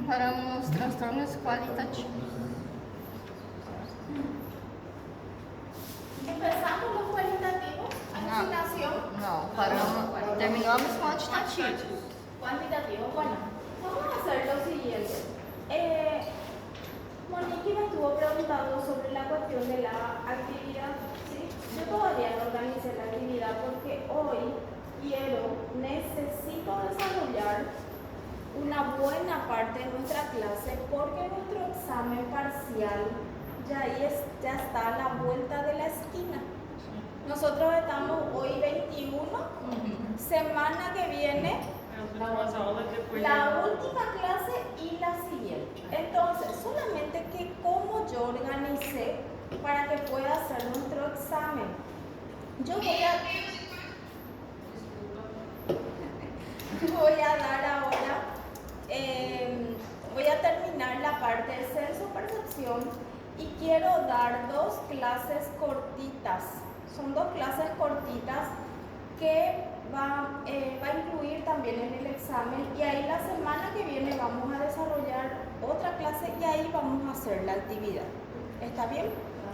para unos trastornos cualitativos. Empezamos los cualitativos, alucinación. No, terminamos cuantitativos. Cuantitativo, bueno, vamos a hacer lo siguiente. Monique me estuvo preguntando sobre la cuestión de la actividad, ¿sí? Yo todavía no organicé la actividad porque hoy necesito desarrollar una buena parte de nuestra clase porque nuestro examen parcial ya está a la vuelta de la esquina. Nosotros estamos hoy 21, semana que viene la última clase y la siguiente. Entonces, solamente que cómo yo organicé para que pueda hacer nuestro examen. Yo voy a dar ahora, voy a terminar la parte de censo-percepción y quiero dar 2 clases cortitas. Son 2 clases cortitas que va a incluir también en el examen, y ahí la semana que viene vamos a desarrollar otra clase y ahí vamos a hacer la actividad. ¿Está bien?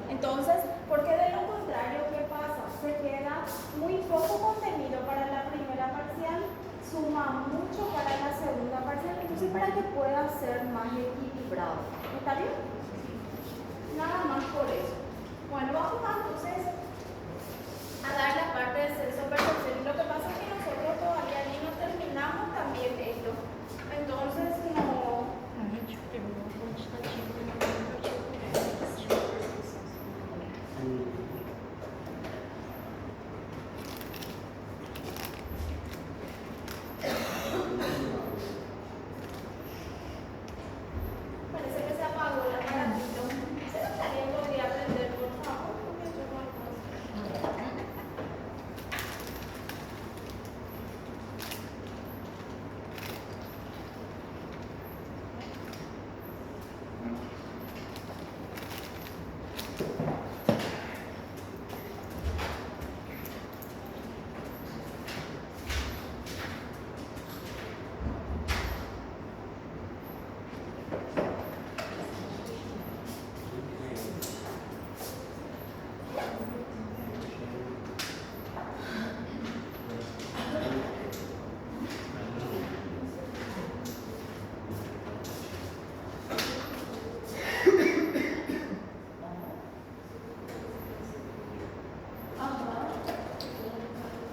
Entonces, porque de lo contrario, ¿qué pasa? Se queda muy poco contenido para la primera parcial, suma mucho para la segunda parcial, entonces para que pueda ser más equilibrado. ¿Está bien? Nada más por eso. Bueno, vamos entonces a dar la parte de censo-percepción. Lo que pasa es que nosotros todavía ni no terminamos también esto. Entonces no. Parece que se apagó el aparatito. ¿Será que alguien podría prender, por favor? Porque yo no alcanzo.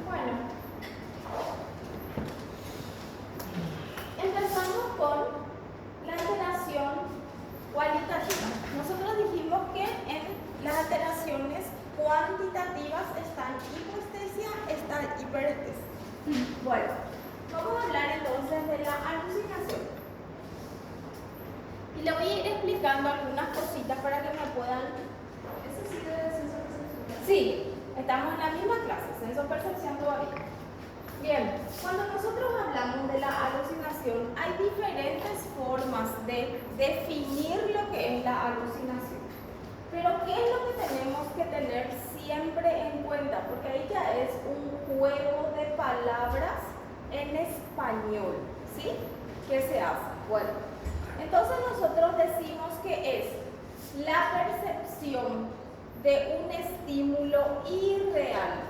Bueno, empezamos con la alteración cualitativa. Nosotros dijimos que en las alteraciones cuantitativas están hipoestesia, está hiperestesia. Bueno, vamos a hablar entonces de la alucinación. Y le voy a ir explicando algunas cositas para que me puedan. ¿Eso sí debe ser censo-percepción? Sí, estamos en la misma clase, censo-percepción todavía. Bien, cuando nosotros hablamos de la alucinación, hay diferentes formas de definir lo que es la alucinación. Pero ¿qué es lo que tenemos que tener siempre en cuenta? Porque ahí ya es un juego de palabras en español, ¿sí? ¿Qué se hace? Bueno, entonces nosotros decimos que es la percepción de un estímulo irreal.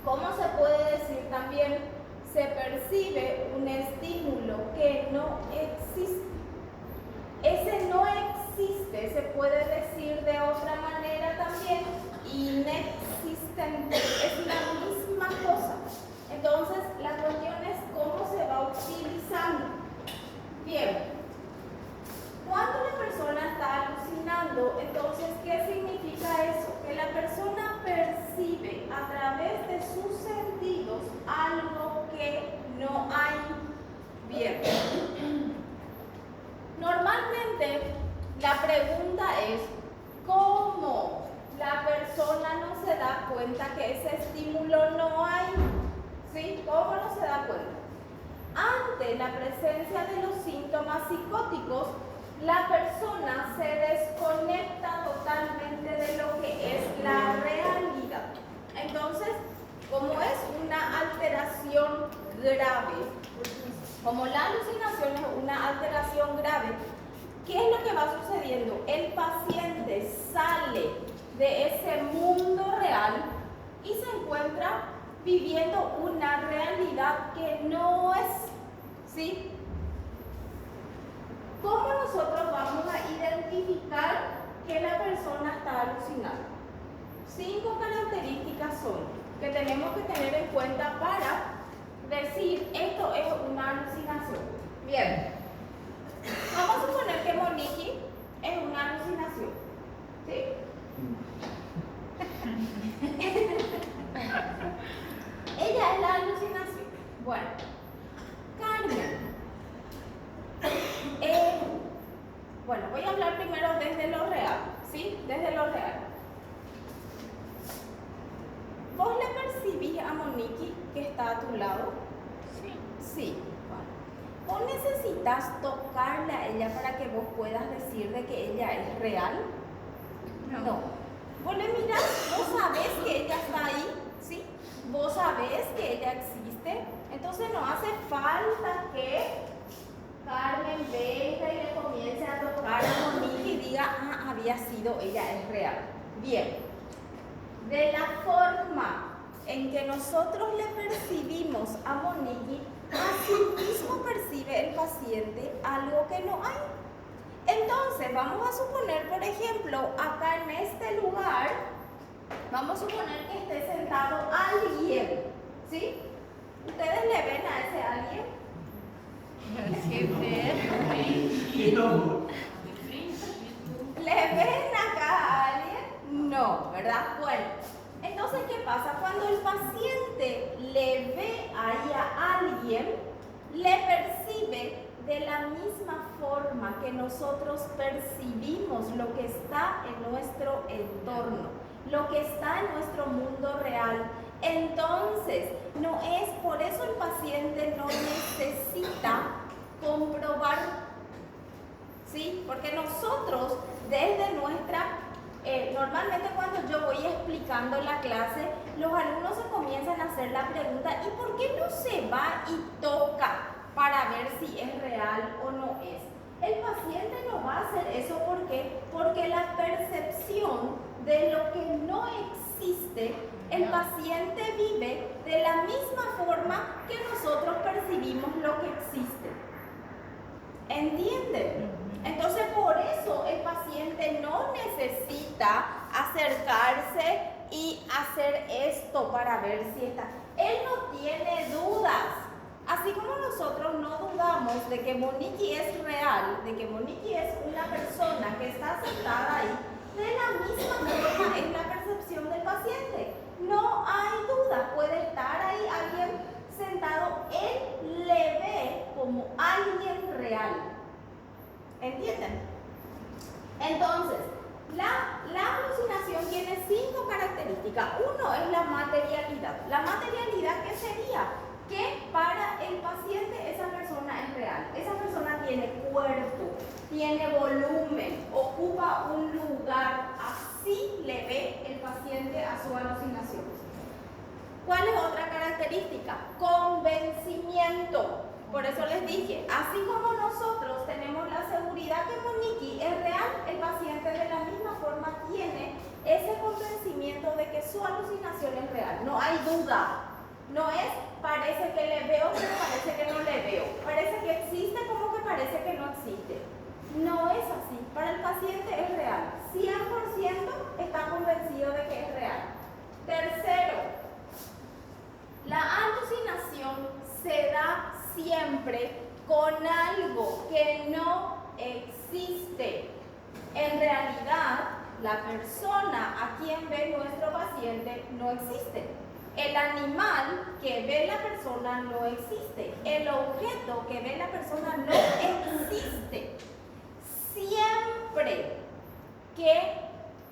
¿Cómo se puede decir también? Se percibe un estímulo que no existe. Ese no existe, se puede decir de otra manera también, inexistente. Es la misma cosa. Entonces, la cuestión es cómo se va utilizando. Bien, cuando la persona está alucinando, entonces, ¿qué significa eso? Que la persona percibe a través de sus sentidos algo que no hay. Bien. Normalmente, la pregunta es, ¿cómo la persona no se da cuenta que ese estímulo no hay? ¿Sí? ¿Cómo no se da cuenta? Ante la presencia de los síntomas psicóticos, la persona se desconecta totalmente de lo que es la realidad. Entonces, como es una alteración grave, Como la alucinación es una alteración grave, ¿qué es lo que va sucediendo? El paciente sale de ese mundo real y se encuentra viviendo una realidad que no es, ¿sí? ¿Cómo nosotros vamos a identificar que la persona está alucinando? 5 características son que tenemos que tener en cuenta para decir esto es una alucinación. Bien, vamos a suponer que Monique es una alucinación, ¿sí? Ella es la alucinación. Bueno, Carmen. Bueno, voy a hablar primero desde lo real, ¿sí? Desde lo real. ¿Vos le percibís a Monique que está a tu lado? Sí. Sí. Bueno. ¿Vos necesitas tocarle a ella para que vos puedas decir de que ella es real? No. Vos le mirás, vos sabés que ella está ahí, ¿sí? Vos sabés que ella existe. Entonces no hace falta que Carmen venga y le comience a tocar a Monique y diga, ah, había sido, ella es real. Bien, de la forma en que nosotros le percibimos a Monique, así mismo percibe el paciente algo que no hay. Entonces, vamos a suponer, por ejemplo, acá en este lugar, vamos a suponer que esté sentado alguien, ¿sí? ¿Ustedes le ven a ese alguien? ¿Le ven acá a alguien? No, ¿verdad? Bueno, entonces, ¿qué pasa? Cuando el paciente le ve ahí a alguien, le percibe de la misma forma que nosotros percibimos lo que está en nuestro entorno, lo que está en nuestro mundo real. Entonces, no es, por eso el paciente no necesita comprobar, ¿sí? Porque nosotros, desde nuestra, normalmente cuando yo voy explicando la clase, los alumnos se comienzan a hacer la pregunta, ¿y por qué no se va y toca para ver si es real o no es? El paciente no va a hacer eso, ¿por qué? Porque la percepción de lo que no existe, el paciente vive de la misma forma que nosotros percibimos lo que existe. ¿Entienden? Entonces, por eso el paciente no necesita acercarse y hacer esto para ver si está. Él no tiene dudas. Así como nosotros no dudamos de que Monique es real, de que Monique es una persona que está sentada ahí, de la misma forma es la percepción del paciente. No hay duda, puede estar ahí alguien sentado, él le ve como alguien real. ¿Entienden? Entonces, la alucinación tiene 5 características. Uno es la materialidad. La materialidad, ¿qué sería? Que para el paciente esa persona es real. Esa persona tiene cuerpo, tiene volumen, ocupa un lugar. Así le ve el paciente a su alucinación. ¿Cuál es otra característica? Convencimiento. Por eso les dije, así como nosotros tenemos la seguridad que Monique es real, el paciente de la misma forma tiene ese convencimiento de que su alucinación es real. No hay duda. No es parece que le veo, pero parece que no le veo. Parece que existe como que parece que no existe. No es así. Para el paciente es real. 100% está convencido de que es real. Tercero, la alucinación se da siempre con algo que no existe. En realidad, la persona a quien ve nuestro paciente no existe. El animal que ve la persona no existe. El objeto que ve la persona no existe. Siempre que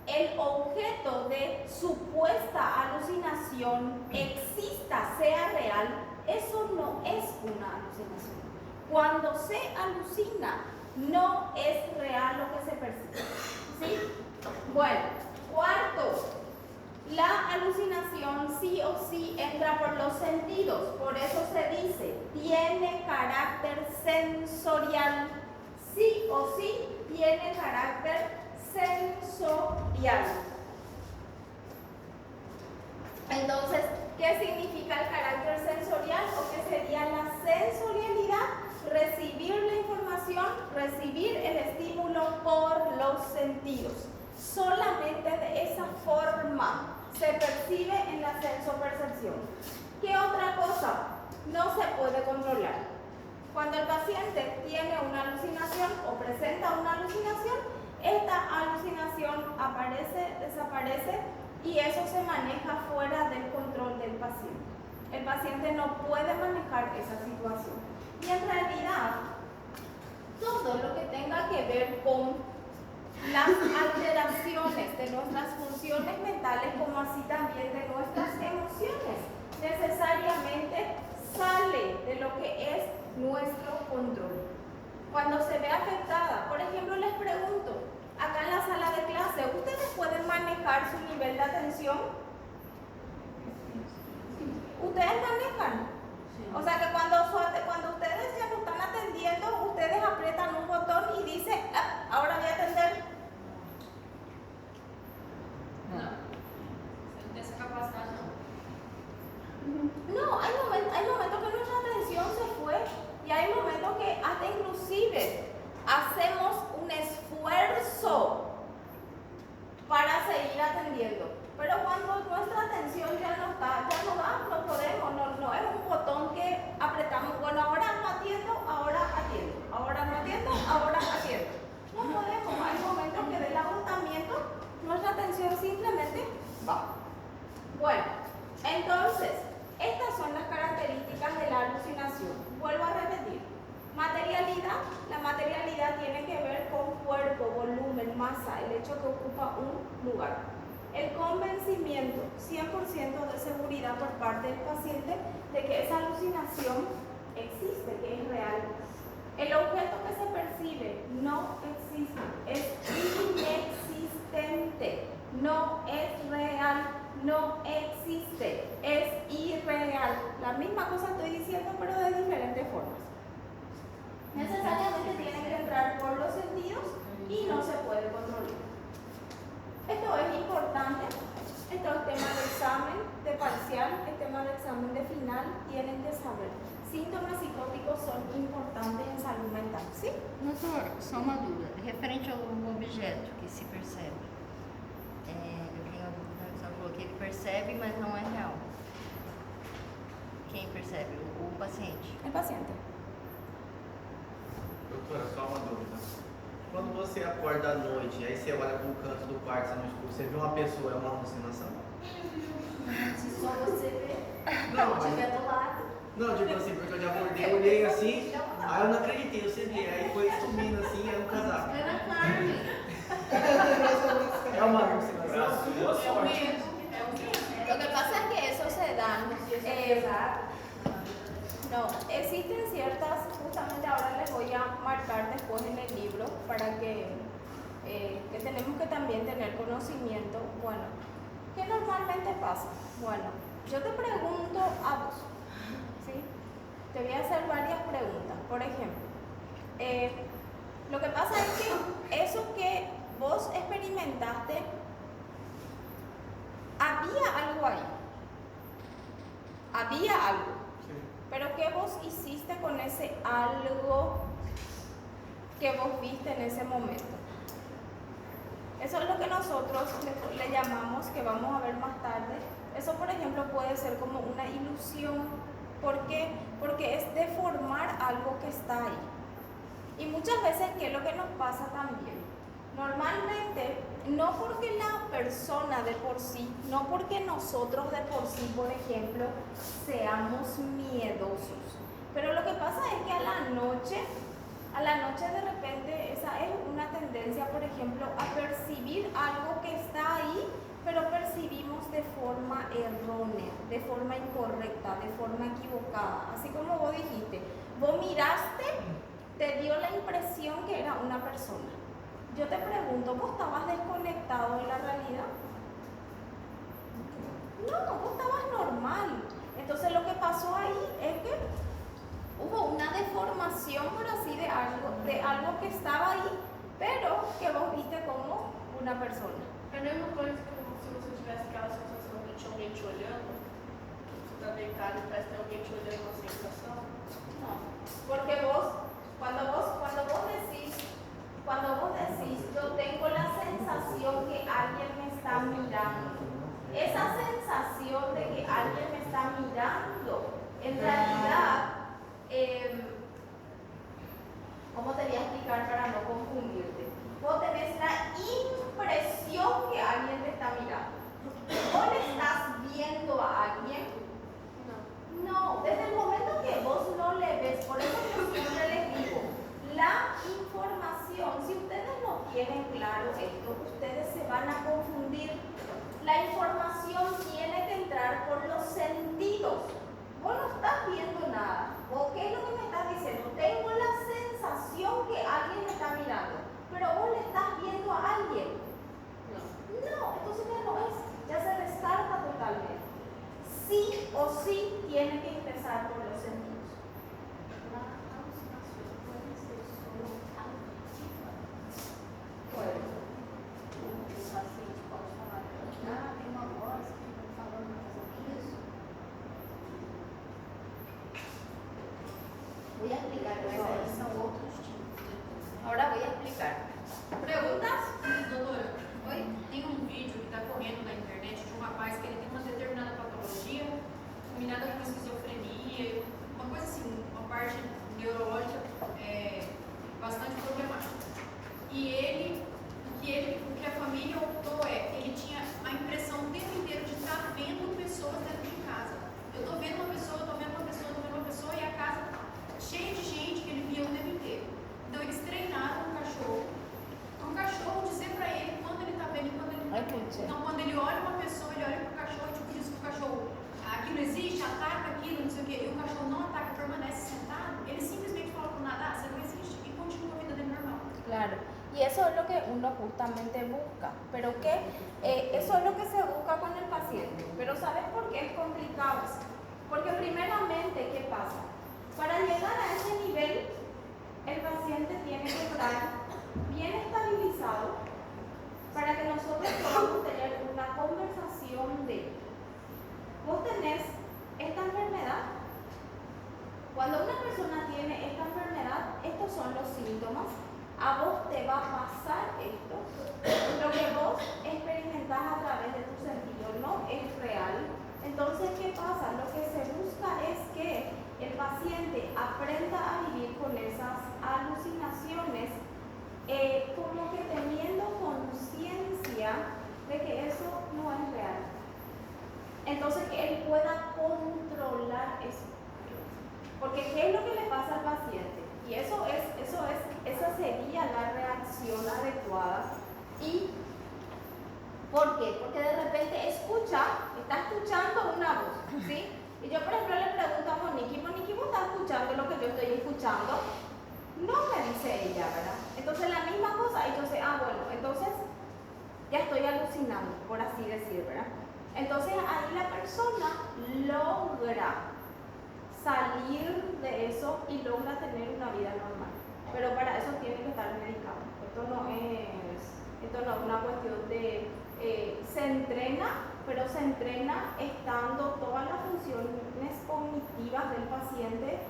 el objeto de supuesta alucinación exista, sea real, eso no es una alucinación. Cuando se alucina, no es real lo que se percibe. ¿Sí? Bueno, cuarto, La alucinación sí o sí entra por los sentidos, por eso se dice, tiene carácter sensorial. Sí o sí tiene carácter sensorial. Entonces, ¿qué significa el carácter sensorial o qué sería la sensorialidad? Recibir la información, recibir el estímulo por los sentidos. Solamente de esa forma se percibe en la sensopercepción. ¿Qué otra cosa no se puede controlar? Cuando el paciente tiene una alucinación o presenta una alucinación, esta alucinación aparece, desaparece y eso se maneja fuera del control del paciente. El paciente no puede manejar esa situación. Y en realidad, todo lo que tenga que ver con las alteraciones de nuestras funciones mentales, como así también de nuestras emociones, necesariamente sale de lo que es nuestro control. Cuando se ve afectada, por ejemplo, les pregunto, acá en la sala de clase, ¿ustedes pueden manejar su nivel de atención? ¿Ustedes manejan? O sea que cuando ustedes ya no están atendiendo, ustedes aprietan un botón y dicen, ah, ahora voy a atender. No. De esa capacidad no. No, hay momentos que nuestra atención se fue y hay momentos que hasta inclusive hacemos un esfuerzo para seguir atendiendo. Pero cuando nuestra atención ya no está, ya no da, no podemos, no es un botón que apretamos, bueno, ahora no atiendo, ahora atiendo, ahora no atiendo, ahora atiendo. No podemos, hay momentos que del agotamiento nuestra atención simplemente va. Bueno, entonces, estas son las características de la alucinación. Vuelvo a repetir. Materialidad, la materialidad tiene que ver con cuerpo, volumen, masa, el hecho que ocupa un lugar. El convencimiento, 100% de seguridad por parte del paciente de que esa alucinación existe, que es real. El objeto que se percibe no existe, es inexistente, no es real, no existe, es irreal. La misma cosa estoy diciendo, pero de diferentes formas. Necesariamente tienen que entrar por los sentidos y no se puede controlar. Esto es importante. Esto es tema de examen, de parcial, es tema de examen de final. Tienen que saber. Síntomas psicóticos son importantes en salud mental. ¿Sí? Doutor, só uma dúvida. Referente ao objeto que se percebe. Eu tenho a dúvida, você falou que ele percebe, mas não é real. Quem percebe? O paciente. El paciente. Doutora, só uma dúvida. Quando você acorda à noite, aí você olha para o canto do quarto, você no escuro, você vê uma pessoa, é uma alucinação? Se só você vê, Não, se estiver do lado. Não, tipo assim, porque eu já acordei, olhei assim, aí eu não acreditei, eu sentei, aí foi subindo assim, era um casaco. Era Carmen. É uma alucinação? Lo que pasa es que eso se da. No, existen ciertas, justamente ahora les voy a marcar después en el libro para que tenemos que también tener conocimiento. Bueno, ¿qué normalmente pasa? Bueno, yo te pregunto a vos, ¿sí? Te voy a hacer varias preguntas. Por ejemplo, lo que pasa es que eso que vos experimentaste, había algo ahí. Había algo. Pero ¿qué vos hiciste con ese algo que vos viste en ese momento? Eso es lo que nosotros le llamamos, que vamos a ver más tarde. Eso, por ejemplo, puede ser como una ilusión. ¿Por qué? Porque es deformar algo que está ahí. Y muchas veces, ¿qué es lo que nos pasa también? Normalmente, no porque la persona de por sí, no porque nosotros de por sí, por ejemplo, seamos miedosos. Pero lo que pasa es que a la noche de repente, esa es una tendencia, por ejemplo, a percibir algo que está ahí, pero percibimos de forma errónea, de forma incorrecta, de forma equivocada. Así como vos dijiste, vos miraste, te dio la impresión que era una persona. Yo te pregunto, ¿vos estabas desconectado de la realidad? No, vos estabas normal. Entonces lo que pasó ahí es que hubo una deformación, por así de algo que estaba ahí, pero que vos viste como una persona. É a mesma coisa que se você tivesse aquela sensação de tinha alguém te olhando, você está deitado e parece que tem alguém te olhando, uma sensação. No, porque cuando vos decís, yo tengo la sensación que alguien me está mirando, esa sensación de que alguien me está mirando, en realidad, ¿cómo te voy a explicar para no confundirte? Vos tenés la impresión que alguien te está mirando. ¿Vos le estás viendo a alguien? No, desde el momento que vos no le ves, por eso yo siempre les digo, la información, si ustedes no tienen claro esto, ustedes se van a confundir. La información tiene que entrar por los sentidos. Vos no estás viendo nada. ¿O qué es lo que me estás diciendo? Tengo la sensación que alguien me está mirando, pero vos le estás viendo a alguien. No, entonces ya no es, ya se descarta totalmente. Sí o sí tiene que empezar por los sentidos. La alucinación puede ser solo auditiva. Bueno, O paciente pode falar, tem uma voz que está falando isso. Voy a explicar, mas são outros tipos. ahora voy a explicar. ¿Preguntas? Doutora, Oi? tem um vídeo que está correndo na internet de um rapaz que ele tem uma determinada patologia, combinada com esquizofrenia, uma coisa assim, uma parte neurológica bastante problemática. E o que a família optou ele tinha a impressão o tempo inteiro de estar vendo pessoas dentro de casa. Eu estou vendo uma pessoa, estou vendo uma pessoa, estou vendo uma pessoa e a casa cheia de gente que ele via o tempo inteiro. Então eles treinaram o cachorro dizer pra ele quando ele tá vendo e quando ele não tá vendo. Então quando ele olha uma pessoa, ele olha pro cachorro e tipo, diz que o cachorro, aquilo existe, ataca aquilo, não sei o quê, e o cachorro não ataca, permanece sentado, ele simplesmente fala pro nada, você não existe, e continua a vida dele normal. Claro, y eso es lo que uno justamente busca, pero que eso es lo que se busca con el paciente. Pero ¿sabes por qué es complicado? Porque primeramente, ¿qué pasa? Para llegar a ese nivel, el paciente tiene que estar bien estabilizado para que nosotros podamos tener una conversación de, vos tenés esta enfermedad. Cuando una persona tiene esta enfermedad, estos son los síntomas. A vos te va a pasar esto. Lo que vos experimentás a través de tu sentido no es real. Entonces, ¿qué pasa? Lo que se busca es que el paciente aprenda a vivir con esas alucinaciones, como que teniendo conciencia de que eso no es real. Entonces, que él pueda controlar eso. Porque ¿qué es lo que le pasa al paciente? Y esa sería la reacción adecuada. ¿Y por qué? Porque de repente está escuchando una voz, ¿sí? Y yo, por ejemplo, le pregunto a Monique, ¿vos estás escuchando lo que yo estoy escuchando? No, me dice ella, ¿verdad? Entonces la misma cosa, y yo sé, bueno, entonces ya estoy alucinando, por así decir, ¿verdad? Entonces ahí la persona logra salir de eso y logra tener una vida normal. Pero para eso tiene que estar medicado. Esto no es una cuestión de... se entrena, pero se entrena estando todas las funciones cognitivas del paciente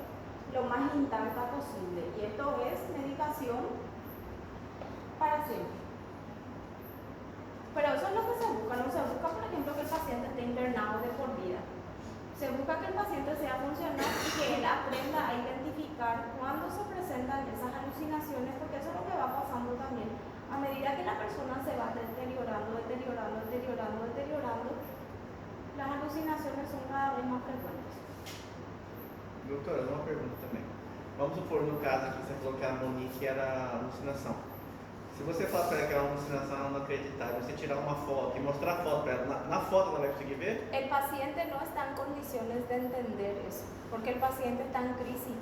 lo más intacta posible. Y esto es medicación para siempre. Pero eso es lo que se busca. No se busca, por ejemplo, que el paciente esté internado de por vida. Se busca que el paciente sea funcional y que él aprenda a identificar cuándo se presentan esas alucinaciones, porque eso es lo que va pasando también. A medida que la persona se va deteriorando, las alucinaciones son cada vez más frecuentes. Doutora, uma pergunta também. Vamos supor, no caso aqui, você falou que a Monique era alucinação. Se você falar para ela que é uma alucinação, ela não acreditar, você tirar uma foto e mostrar a foto para ela, na foto ela vai conseguir ver? El paciente no está en condiciones de entender eso, porque el paciente está en crisis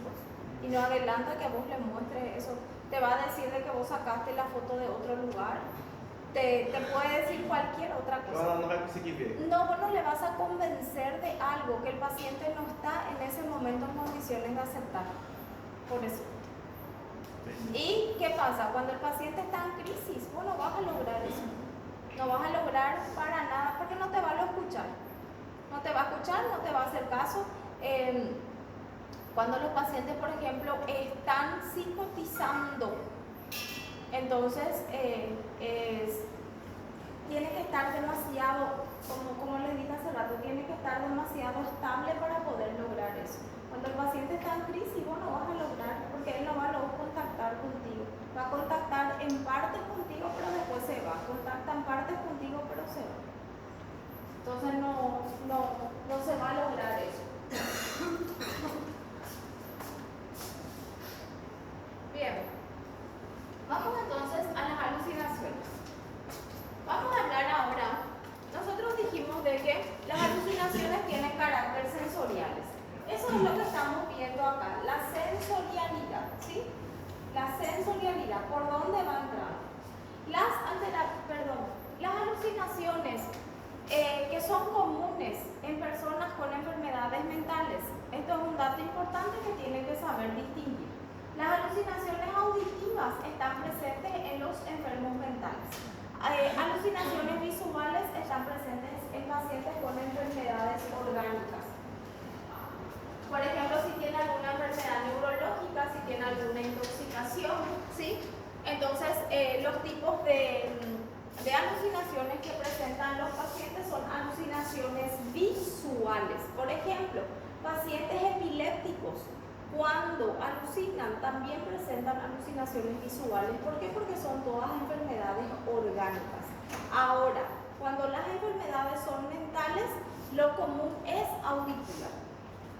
y no adelanta que vos le muestres eso. Te va a decir de que vos sacaste la foto de otro lugar te puede decir cualquier otra cosa. Ela não vai conseguir ver. No, vos no le vas a convencer de algo que el paciente no está en ese momento en condiciones de aceptar. Por eso. ¿Y qué pasa? Cuando el paciente está en crisis, vos no vas a lograr eso. No vas a lograr para nada, porque no te va a escuchar. No te va a escuchar, no te va a hacer caso. Cuando los pacientes, por ejemplo, están psicotizando, entonces tiene que estar demasiado, como les dije hace rato, tiene que estar demasiado estable para poder lograr eso. Cuando el paciente está en crisis, vos no vas a lograr, porque él no va a lograr contactar contigo. Va a contactar en parte contigo, pero después se va. Contacta en parte contigo, pero se va. Entonces no se va a lograr eso. Bien. Vamos entonces a las alucinaciones. Vamos a hablar ahora. Nosotros dijimos de que las alucinaciones tienen carácter sensoriales. Eso es lo que estamos viendo acá, la sensorialidad, ¿sí? La sensorialidad, ¿por dónde va a entrar? Las alucinaciones que son comunes en personas con enfermedades mentales. Esto es un dato importante que tienen que saber distinguir. Las alucinaciones auditivas están presentes en los enfermos mentales. Alucinaciones visuales están presentes en pacientes con enfermedades orgánicas. Por ejemplo, si tiene alguna enfermedad neurológica, si tiene alguna intoxicación, ¿sí? Entonces, los tipos de alucinaciones que presentan los pacientes son alucinaciones visuales. Por ejemplo, pacientes epilépticos, cuando alucinan, también presentan alucinaciones visuales. ¿Por qué? Porque son todas enfermedades orgánicas. Ahora, cuando las enfermedades son mentales, lo común es auditiva.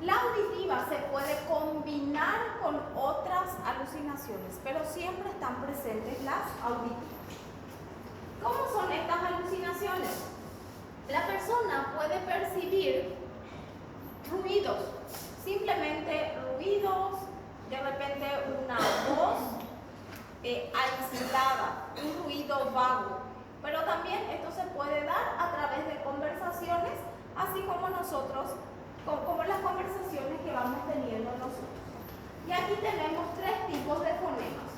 La auditiva se puede combinar con otras alucinaciones, pero siempre están presentes las auditivas. ¿Cómo son estas alucinaciones? La persona puede percibir ruidos, simplemente ruidos, de repente una voz aislada, un ruido vago, pero también esto se puede dar a través de conversaciones, así como como las conversaciones que vamos teniendo nosotros. Y aquí tenemos tres tipos de fonemas.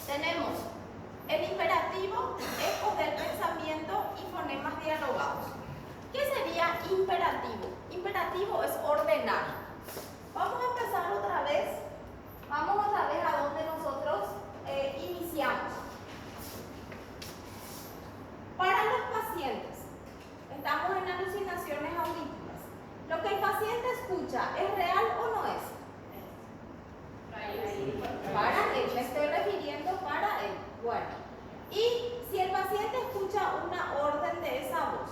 Tenemos el imperativo, ecos del pensamiento y fonemas dialogados. ¿Qué sería imperativo? Imperativo es ordenar. Vamos a empezar otra vez. Vamos otra vez a donde nosotros iniciamos. Para los pacientes, estamos en alucinaciones auditivas. ¿Lo que el paciente escucha es real o no es? Para él, me estoy refiriendo para él. Bueno, y si el paciente escucha una orden de esa voz,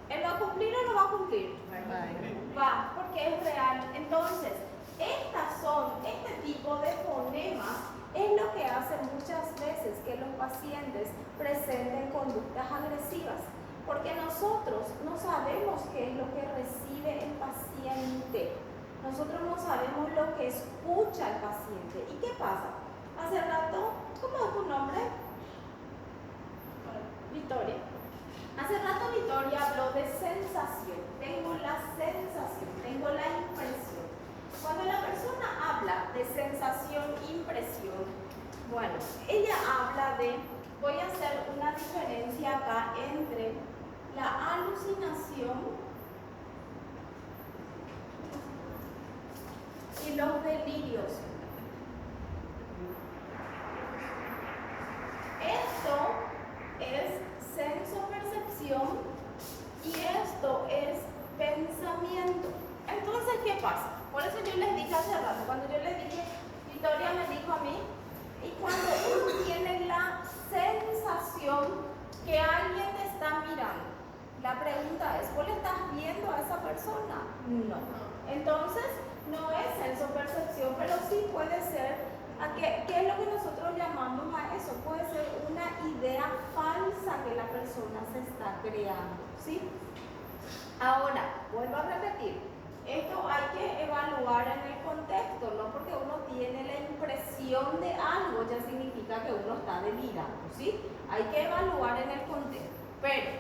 ¿él va a cumplir o no va a cumplir? Va, porque es real. Entonces, este tipo de fonemas es lo que hace muchas veces que los pacientes presenten conductas agresivas, porque nosotros no sabemos qué es lo que recibe el paciente. Nosotros no sabemos lo que escucha el paciente. ¿Y qué pasa? Hace rato, ¿cómo es tu nombre? Victoria. Hace rato Victoria habló de sensación. Tengo la sensación, tengo la impresión. Cuando la persona habla de sensación, impresión, bueno, ella habla de, voy a hacer una diferencia acá entre la alucinación y los delirios. Esto es sensopercepción y esto es pensamiento. Entonces, ¿qué pasa? Por eso yo les dije hace rato, cuando yo les dije, Victoria me dijo a mí, y cuando uno tiene la sensación que alguien te está mirando, la pregunta es, ¿vos le estás viendo a esa persona? No. Entonces, no es sensopercepción, pero sí puede ser, ¿qué es lo que nosotros llamamos a eso? Puede ser una idea falsa que la persona se está creando, ¿sí? Ahora, vuelvo a repetir, esto hay que evaluar en el contexto, no porque uno tiene la impresión de algo ya significa que uno está delirando, ¿sí? Hay que evaluar en el contexto. Pero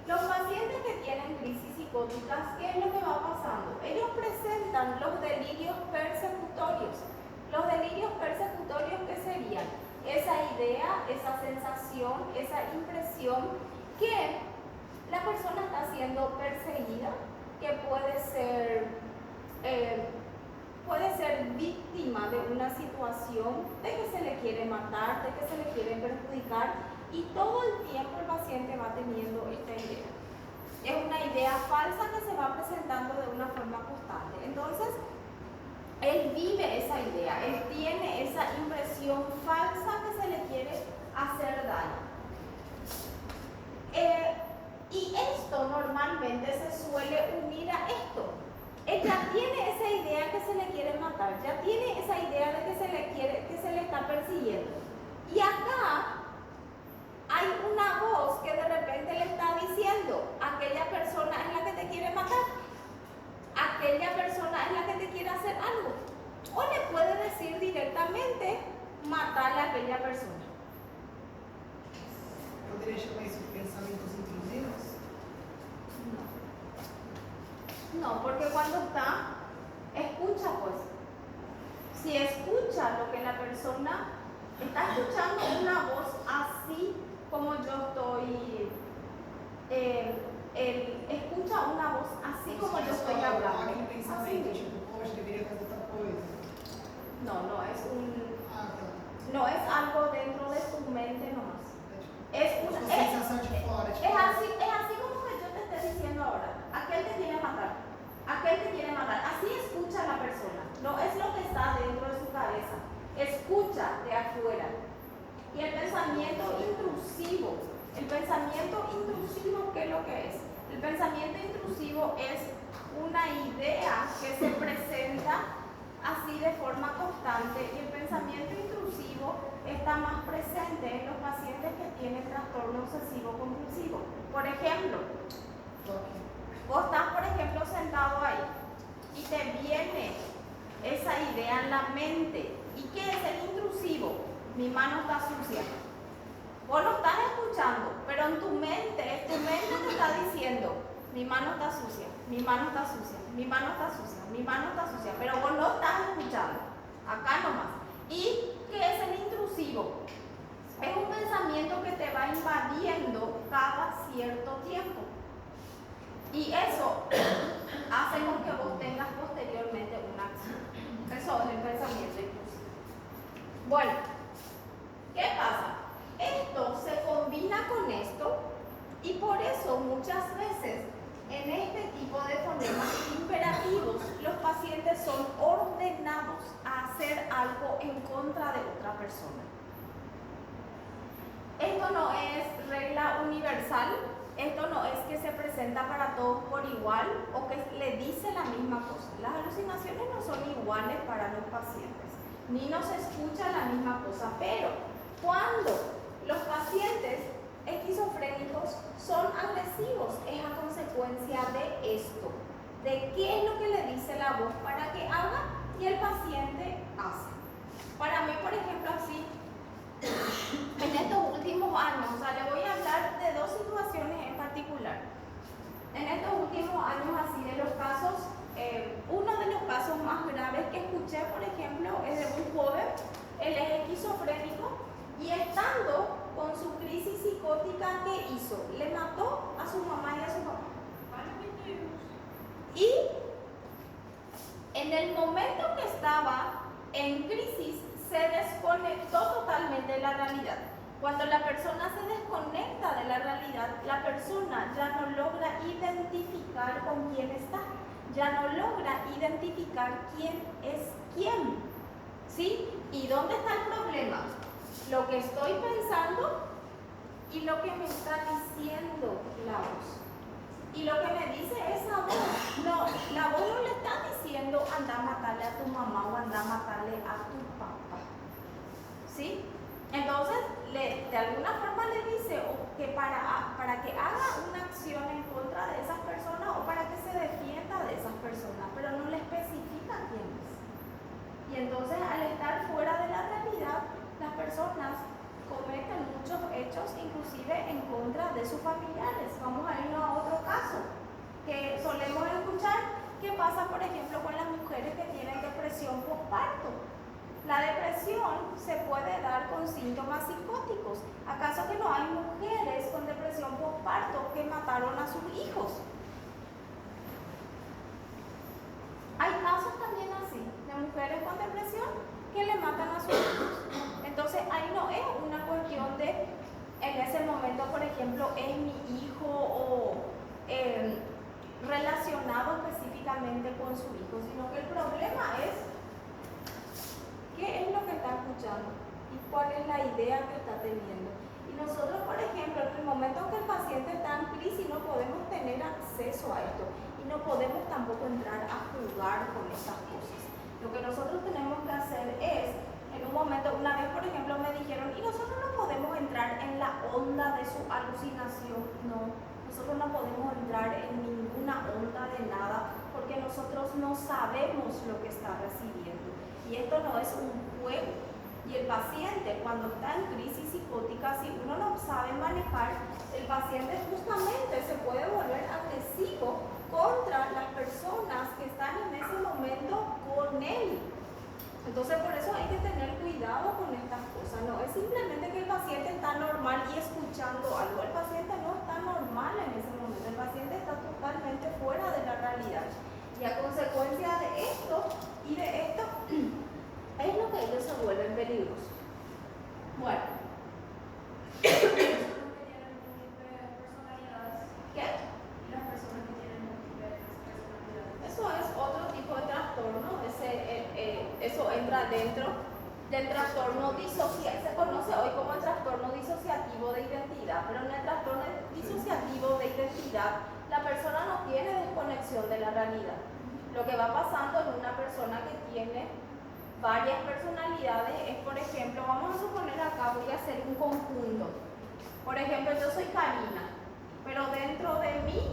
los pacientes que tienen crisis psicóticas, ¿qué es lo que va pasando? Ellos presentan los delirios persecutorios. Los delirios persecutorios, ¿qué serían? Esa idea, esa sensación, esa impresión que la persona está siendo perseguida, que puede ser víctima de una situación de que se le quiere matar, de que se le quiere perjudicar, y todo el tiempo el paciente va teniendo esta idea. Es una idea falsa que se va presentando de una forma constante. Entonces, él vive esa idea, él tiene esa impresión falsa que se le quiere hacer daño. Y esto normalmente se suele unir a esto. Él ya tiene esa idea que se le quiere matar, ya tiene esa idea de que se le está persiguiendo. Y acá hay una voz que de repente le está diciendo, aquella persona es la que te quiere matar, aquella persona es la que te quiere hacer algo. O le puede decir directamente, matarle a aquella persona. ¿Podría llamar eso pensamientos intrusivos? No, porque cuando escucha pues. Si escucha lo que la persona está escuchando una voz así como yo estoy, él escucha una voz así como yo estoy hablando. Aquele pensamento, Así. tipo, poxa, deveria fazer tal coisa. No es algo dentro de tu mente nomás. É tipo, uma sensação de fora. Tipo, Es así como que yo te estoy diciendo ahora. Aquel te quiere matar. Aquel te quiere matar. Así escucha la persona. No es lo que está dentro de su cabeza. Escucha de afuera. Y el pensamiento intrusivo. ¿Qué es lo que es? El pensamiento intrusivo es una idea que se presenta así de forma constante, y el pensamiento intrusivo está más presente en los pacientes que tienen trastorno obsesivo compulsivo. Por ejemplo, vos estás, por ejemplo, sentado ahí y te viene esa idea en la mente. ¿Y qué es el intrusivo? Mi mano está sucia. Vos lo estás escuchando, pero en tu mente te está diciendo, mi mano está sucia, mi mano está sucia, mi mano está sucia, mi mano está sucia, pero vos no estás escuchando, acá nomás. ¿Y qué es el intrusivo? Es un pensamiento que te va invadiendo cada cierto tiempo. Y eso hace con que vos tengas posteriormente una acción. Eso es el pensamiento intrusivo. Bueno, ¿qué pasa? Esto se combina con esto, y por eso muchas veces en este tipo de fonemas imperativos los pacientes son ordenados a hacer algo en contra de otra persona. Esto no es regla universal, esto no es que se presenta para todos por igual o que le dice la misma cosa. Las alucinaciones no son iguales para los pacientes, ni nos escucha la misma cosa, pero cuando los pacientes esquizofrénicos son agresivos es a consecuencia de esto, de qué es lo que le dice la voz para que haga y el paciente hace. Para mí, por ejemplo, así, en estos últimos años, o sea, le voy a hablar de dos situaciones en particular. En estos últimos años, así, de los casos, uno de los casos más graves que escuché, por ejemplo, es de un joven, él es esquizofrénico, y estando con su crisis psicótica, ¿qué hizo? Le mató a su mamá y a su papá. Y en el momento que estaba en crisis, se desconectó totalmente de la realidad. Cuando la persona se desconecta de la realidad, la persona ya no logra identificar con quién está, ya no logra identificar quién es quién. ¿Sí? ¿Y dónde está el problema? Lo que estoy pensando y lo que me está diciendo la voz. Y lo que me dice esa voz, no, la voz no le está diciendo anda a matarle a tu mamá o anda a matarle a tu papá. ¿Sí? Entonces, de alguna forma le dice que para que haga una acción en contra de esas personas o para que se defienda de esas personas, pero ¿Qué pasa, por ejemplo, con las mujeres que tienen depresión postparto? La depresión se puede dar con síntomas psicóticos. ¿Acaso que no hay mujeres con depresión postparto que mataron a sus hijos? Hay casos también así, de mujeres con depresión que le matan a sus hijos. Entonces ahí no es una cuestión de, en ese momento, por ejemplo, es mi hijo o relacionado específicamente con su hijo, sino que el problema es qué es lo que está escuchando y cuál es la idea que está teniendo. Y nosotros, por ejemplo, en el momento que el paciente está en crisis, no podemos tener acceso a esto y no podemos tampoco entrar a jugar con estas cosas. Lo que nosotros tenemos que hacer es, en un momento, una vez, por ejemplo, me dijeron, y nosotros no podemos entrar en la onda de su alucinación. No, nosotros no podemos entrar en ninguna onda de nada porque nosotros no sabemos lo que está recibiendo. Y esto no es un juego. Y el paciente, cuando está en crisis psicótica, si uno no sabe manejar, el paciente justamente se puede volver agresivo contra las personas que están en ese momento con él. Entonces, por eso hay que tener cuidado con estas cosas. No es simplemente que el paciente está normal y escuchando algo. El paciente no está normal en ese momento. El paciente está totalmente fuera de la realidad. Y a consecuencia de esto y de esto, es lo que ellos se vuelven peligrosos. Bueno. Las personas que tienen múltiples personalidades. ¿Qué? Y las personas que tienen múltiples personalidades. Eso es otro tipo de trastorno. Eso entra dentro del trastorno disociativo. Se conoce hoy como el trastorno disociativo de identidad, pero en el trastorno disociativo de identidad la persona no tiene desconexión de la realidad. Lo que va pasando en una persona que tiene varias personalidades es, por ejemplo, vamos a suponer acá, voy a hacer un conjunto. Por ejemplo, yo soy Karina, pero dentro de mí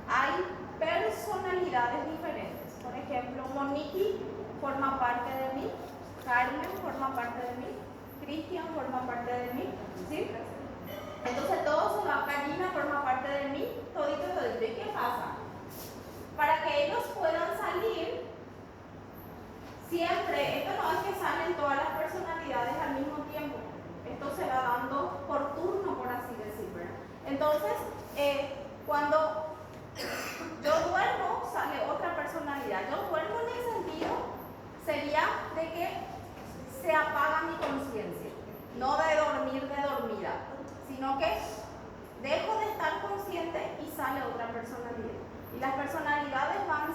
hay personalidades diferentes. Por ejemplo, Monique forma parte de mí, Carmen forma parte de mí, Cristian forma parte de mí, ¿sí? Entonces todo se va, Karina forma parte de mí, todito. ¿Y qué pasa? Para que ellos puedan salir, siempre, esto no es que salen todas las personalidades al mismo tiempo, esto se va dando por turno, por así decir, ¿verdad? Entonces, cuando yo duermo, sale otra personalidad. Yo duermo en el sentido, sería de que se apaga mi conciencia, no de dormir de dormida, sino que dejo de estar consciente y sale otra personalidad. Y las personalidades van